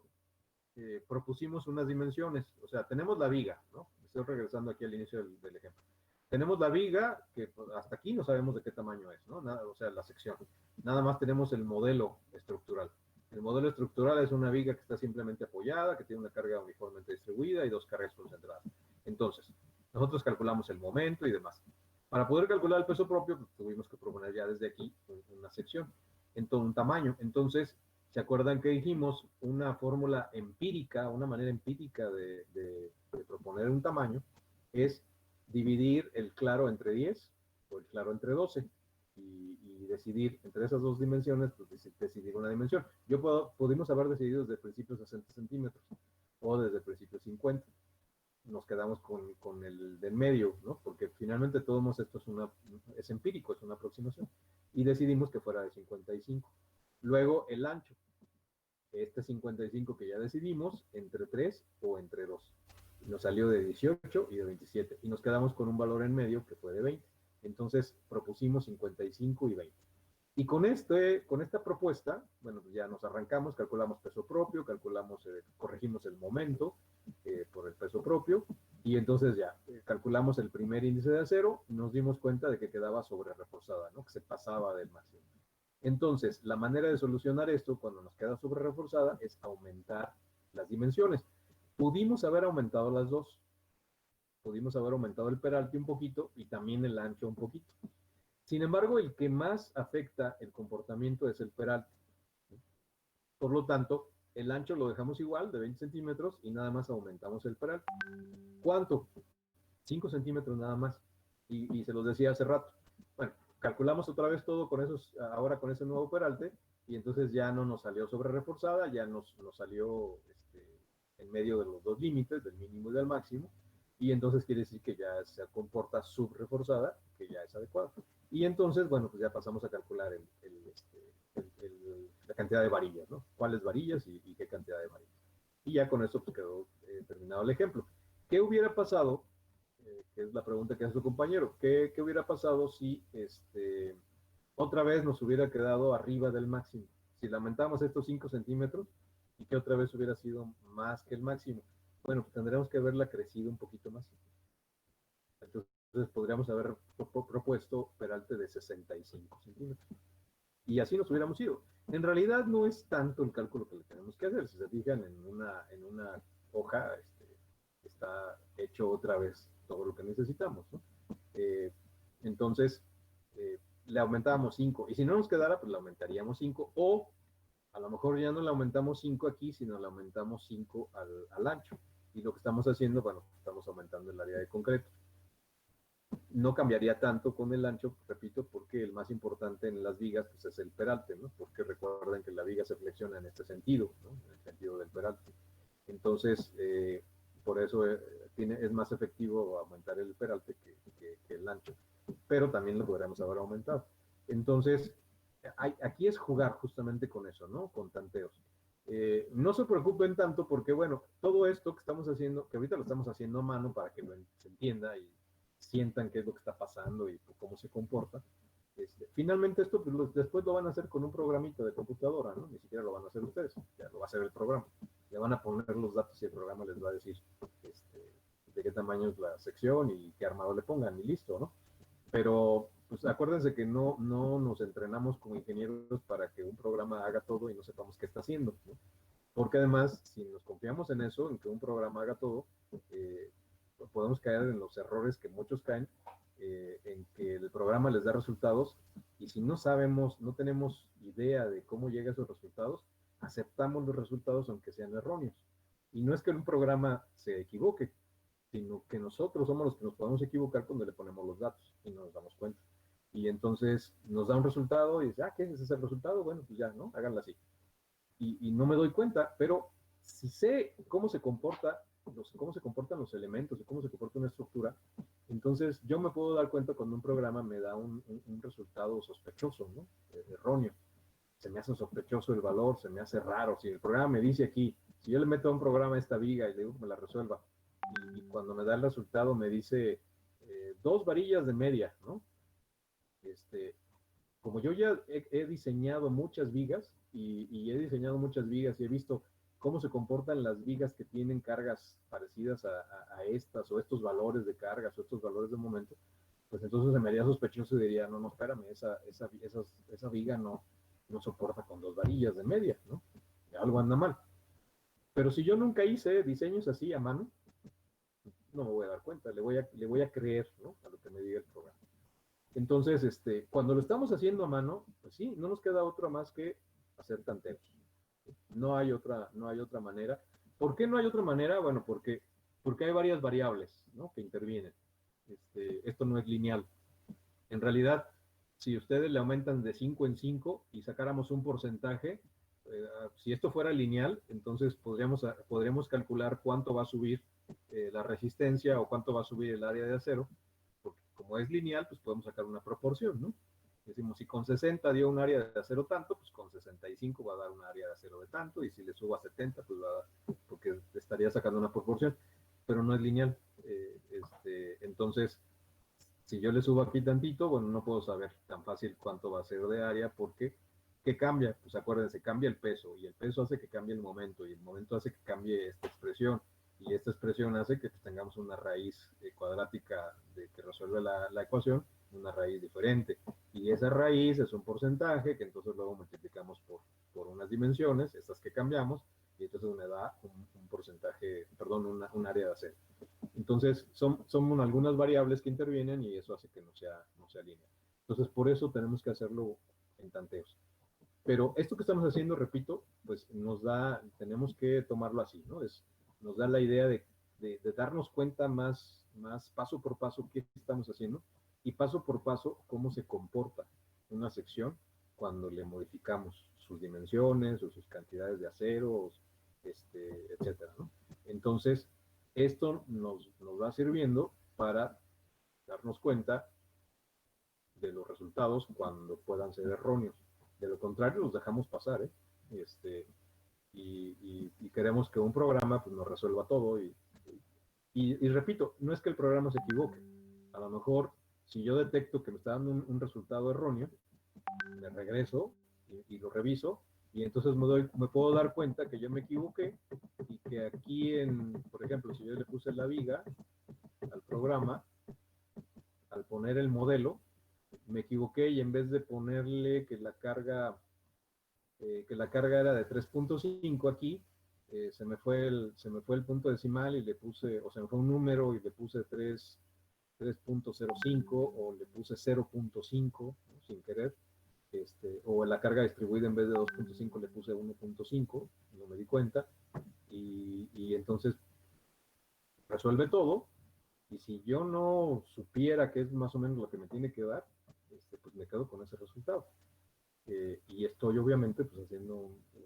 propusimos unas dimensiones, o sea, tenemos la viga, ¿no? Estoy regresando aquí al inicio del ejemplo. Tenemos la viga, que hasta aquí no sabemos de qué tamaño es, ¿no? Nada, o sea, la sección. Nada más tenemos el modelo estructural. El modelo estructural es una viga que está simplemente apoyada, que tiene una carga uniformemente distribuida y 2 cargas concentradas. Entonces, nosotros calculamos el momento y demás. Para poder calcular el peso propio, pues, tuvimos que proponer ya desde aquí una sección, en todo un tamaño. Entonces, ¿se acuerdan que dijimos una fórmula empírica, una manera empírica de proponer un tamaño? Es dividir el claro entre 10 o el claro entre 12 y decidir entre esas dos dimensiones, pues decidir una dimensión. Pudimos haber decidido desde el principio 60 centímetros o desde el principio 50. Nos quedamos con el del medio, ¿no? Porque finalmente todos esto es empírico, es una aproximación. Y decidimos que fuera de 55. Luego el ancho. Este 55 que ya decidimos, entre 3 o entre 2. Nos salió de 18 y de 27. Y nos quedamos con un valor en medio que fue de 20. Entonces propusimos 55 y 20. Y con esta propuesta, bueno, pues ya nos arrancamos, calculamos peso propio, corregimos el momento por el peso propio, y entonces ya calculamos el primer índice de acero y nos dimos cuenta de que quedaba sobre reforzada, ¿no? Que se pasaba del máximo. Entonces, la manera de solucionar esto cuando nos queda sobre reforzada es aumentar las dimensiones. Pudimos haber aumentado las dos. Pudimos haber aumentado el peralte un poquito y también el ancho un poquito. Sin embargo, el que más afecta el comportamiento es el peralte. Por lo tanto, el ancho lo dejamos igual, de 20 centímetros, y nada más aumentamos el peralte. ¿Cuánto? 5 centímetros nada más. Y se los decía hace rato. Bueno, calculamos otra vez todo con esos, ahora con ese nuevo peralte, y entonces ya no nos salió sobre reforzada, ya nos salió en medio de los dos límites, del mínimo y del máximo, y entonces quiere decir que ya se comporta subreforzada, que ya es adecuado. Y entonces, bueno, pues ya pasamos a calcular la cantidad de varillas, ¿no? ¿Cuáles varillas y qué cantidad de varillas? Y ya con eso pues quedó terminado el ejemplo. ¿Qué hubiera pasado? Que es la pregunta que hace su compañero. ¿Qué hubiera pasado si otra vez nos hubiera quedado arriba del máximo? Si le aumentamos estos 5 centímetros y que otra vez hubiera sido más que el máximo. Bueno, pues tendríamos que haberla crecido un poquito más. Entonces podríamos haber propuesto peralte de 65 centímetros. Y así nos hubiéramos ido. En realidad no es tanto el cálculo que le tenemos que hacer. Si se fijan en una hoja, está hecho otra vez todo lo que necesitamos, ¿no? Entonces, le aumentábamos 5. Y si no nos quedara, pues le aumentaríamos 5. O a lo mejor ya no le aumentamos 5 aquí, sino le aumentamos 5 al ancho. Y lo que estamos haciendo, bueno, estamos aumentando el área de concreto. No cambiaría tanto con el ancho, repito, porque el más importante en las vigas pues, es el peralte, ¿no? Porque recuerden que la viga se flexiona en este sentido, ¿no? En el sentido del peralte. Entonces, por eso es más efectivo aumentar el peralte que el ancho. Pero también lo podríamos haber aumentado. Entonces, aquí es jugar justamente con eso, ¿no? Con tanteos. No se preocupen tanto porque, bueno, todo esto que estamos haciendo, que ahorita lo estamos haciendo a mano para que se entienda y sientan qué es lo que está pasando y cómo se comporta. Finalmente esto pues, después lo van a hacer con un programita de computadora, ¿no? Ni siquiera lo van a hacer ustedes, ya lo va a hacer el programa. Le van a poner los datos y el programa les va a decir de qué tamaño es la sección y qué armado le pongan y listo, ¿no? Pero pues acuérdense que no nos entrenamos como ingenieros para que un programa haga todo y no sepamos qué está haciendo, ¿no? Porque además, si nos confiamos en eso, en que un programa haga todo, podemos caer en los errores que muchos caen, en que el programa les da resultados y si no sabemos, no tenemos idea de cómo llega a esos resultados, aceptamos los resultados aunque sean erróneos. Y no es que un programa se equivoque, sino que nosotros somos los que nos podemos equivocar cuando le ponemos los datos y no nos damos cuenta. Y entonces nos da un resultado y dice, ¿qué es ese resultado? Bueno, pues ya, ¿no? Háganlo así. Y no me doy cuenta, pero si sé cómo se comportan los elementos y cómo se comporta una estructura, entonces yo me puedo dar cuenta cuando un programa me da un resultado sospechoso, ¿no? Erróneo. Se me hace sospechoso el valor, se me hace raro. Si el programa me dice aquí, si yo le meto a un programa esta viga y le digo que me la resuelva, y cuando me da el resultado me dice 2 varillas de media, ¿no? Como yo ya he diseñado muchas vigas y he diseñado muchas vigas y he visto cómo se comportan las vigas que tienen cargas parecidas a estas o estos valores de cargas o estos valores de momento, pues entonces se me haría sospechoso y diría, no, espérame, esa viga no soporta con 2 varillas de media, ¿no? Algo anda mal. Pero si yo nunca hice diseños así a mano, no me voy a dar cuenta, le voy a creer, ¿no? A lo que me diga el programa. Entonces, cuando lo estamos haciendo a mano, pues sí, no nos queda otra más que hacer tanteos. No hay otra manera. ¿Por qué no hay otra manera? Bueno, porque hay varias variables, ¿no? Que intervienen. Esto no es lineal. En realidad, si ustedes le aumentan de 5 en 5 y sacáramos un porcentaje, si esto fuera lineal, entonces podríamos calcular cuánto va a subir la resistencia o cuánto va a subir el área de acero, porque como es lineal, pues podemos sacar una proporción, ¿no? Decimos, si con 60 dio un área de acero tanto, pues con 65 va a dar un área de acero de tanto, y si le subo a 70, pues va a dar, porque estaría sacando una proporción, pero no es lineal. Entonces, si yo le subo aquí tantito, bueno, no puedo saber tan fácil cuánto va a ser de área, porque ¿qué cambia? Pues acuérdense, cambia el peso, y el peso hace que cambie el momento, y el momento hace que cambie esta expresión, y esta expresión hace que pues, tengamos una raíz cuadrática que resuelve la ecuación, una raíz diferente. Y esa raíz es un porcentaje que entonces luego multiplicamos por unas dimensiones, estas que cambiamos, y entonces me da un porcentaje, perdón, un área de acero. Entonces, son algunas variables que intervienen y eso hace que no sea lineal. Entonces, por eso tenemos que hacerlo en tanteos. Pero esto que estamos haciendo, repito, pues tenemos que tomarlo así, ¿no? Nos da la idea de darnos cuenta más paso por paso qué estamos haciendo y paso por paso cómo se comporta una sección cuando le modificamos sus dimensiones o sus cantidades de acero, etcétera, ¿no? Entonces, esto nos va sirviendo para darnos cuenta de los resultados cuando puedan ser erróneos. De lo contrario, los dejamos pasar, ¿eh? Y queremos que un programa pues, nos resuelva todo. Y repito, no es que el programa se equivoque. A lo mejor, si yo detecto que me está dando un resultado erróneo, me regreso y lo reviso, y entonces me puedo dar cuenta que yo me equivoqué y que aquí, por ejemplo, si yo le puse la viga al programa, al poner el modelo, me equivoqué y en vez de ponerle que la carga era de 3.5 aquí, se me fue el punto decimal y le puse, o se me fue un número y le puse 3.05 o le puse 0.5, ¿no? Sin querer, o la carga distribuida en vez de 2.5 le puse 1.5, no me di cuenta, y entonces resuelve todo, y si yo no supiera que es más o menos lo que me tiene que dar, pues me quedo con ese resultado. Y estoy obviamente pues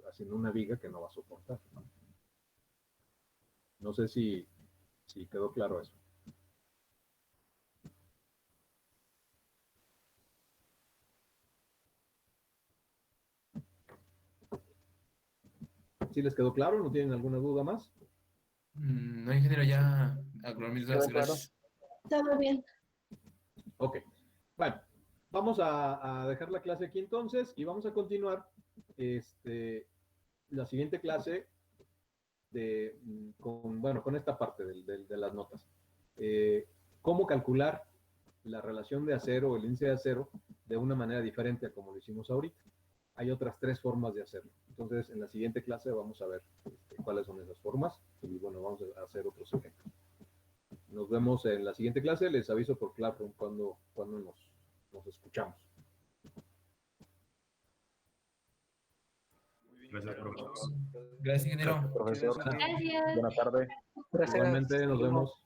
haciendo una viga que no va a soportar. No sé si quedó claro eso. ¿Sí les quedó claro? ¿No tienen alguna duda más? No, ingeniero, ya aclaró mis dudas, Quedó claro. gracias. Todo bien. Ok. Bueno, vamos a dejar la clase aquí entonces y vamos a continuar la siguiente clase con esta parte de las notas. Cómo calcular la relación de acero o el índice de acero de una manera diferente a como lo hicimos ahorita. Hay otras 3 formas de hacerlo. Entonces, en la siguiente clase vamos a ver cuáles son esas formas y bueno, vamos a hacer otros ejemplos. Nos vemos en la siguiente clase. Les aviso por Classroom cuando nos escuchamos. Gracias, profesor. Gracias, ingeniero. Profesor, Gracias. buena tarde. Igualmente, nos vemos.